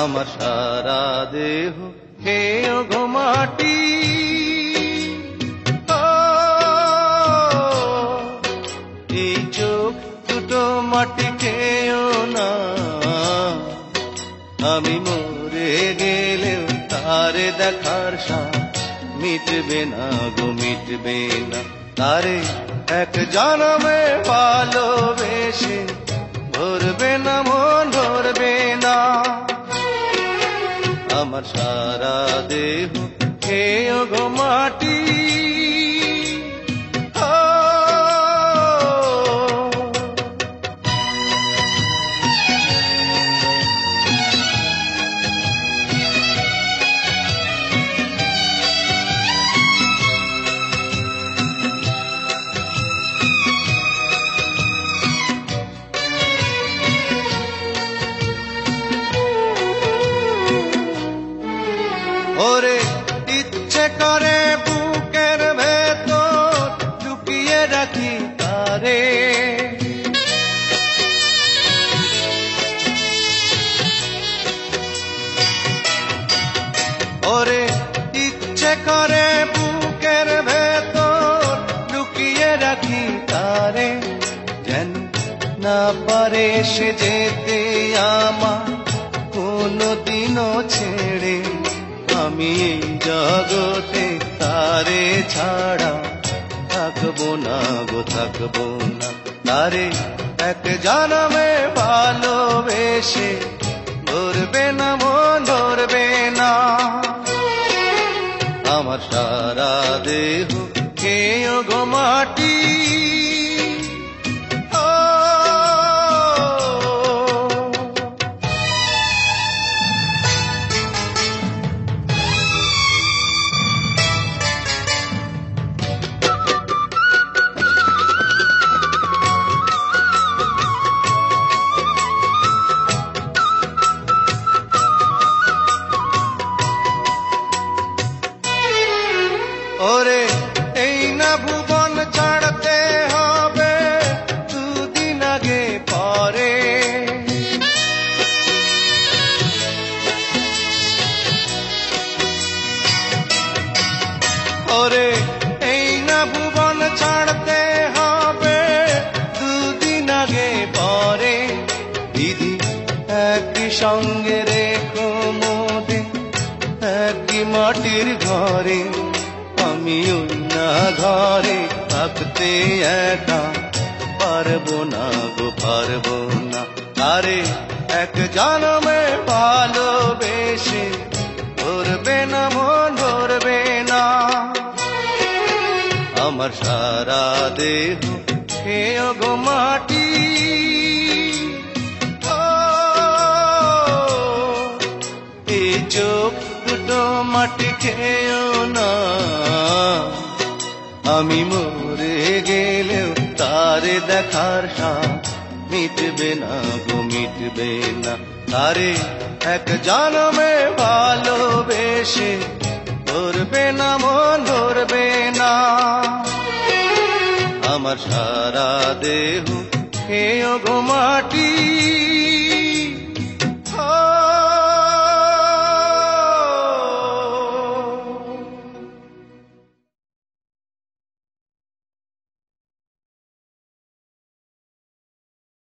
আমার সারা দেহ খেয়েও গো মাটি। এই চোখ দুটো মাটি খেয়েও না, আমি মরে গেলেও তারে দেখার স্বাদ মিটবে না গো, মিটবে না। তারে এক জনমে ভালোবেসে ভরবে না মন, ভরবে না। আমার সারা দেহ খেয়েও গো মাটি। ওরে ইচ্ছে করে বুকের ভেতর লুকিয়ে রাখি তারে, ওরে ইচ্ছে করে বুকের ভেতর লুকিয়ে রাখি তারে। যেন না পারে সে যেতে আমার কোনদিনও ছেড়ে, আমি এই জগতে তারে ছাড়া থাকবো না গো, থাকবো না। তারে এক জনমে ভালোবেসে ধরবে না মন, ধরবে না। আমার সারা দেহ খেয়েও গো মাটি। ওরে এই না ভুবন ছাড়তে হবে দুদিন আগে পরে, ওরে এই না ভুবন ছাড়তে হবে দুদিন আগে পরে। দিদি একই সঙ্গে রেখো মোদে একই মাটির ঘরে, আমি না ঘরে থাকতে একা পারবো না গো, পারবো না। আরে এক জনমে ভালোবেসে ধরবে না মন, ধরবে না। আমার সারা দেহ খেয়েও গো মাটি। এই চোখ দুটো মাটি খেয়েও না, আমি মরে গেলেও তারে দেখার স্বাদ মিটবে না গো, মিটবে না। তারে এক জনমে ভালোবেসে ধরবে না মন, ধরবে না। আমার সারা দেহ খেয়েও গো মাটি।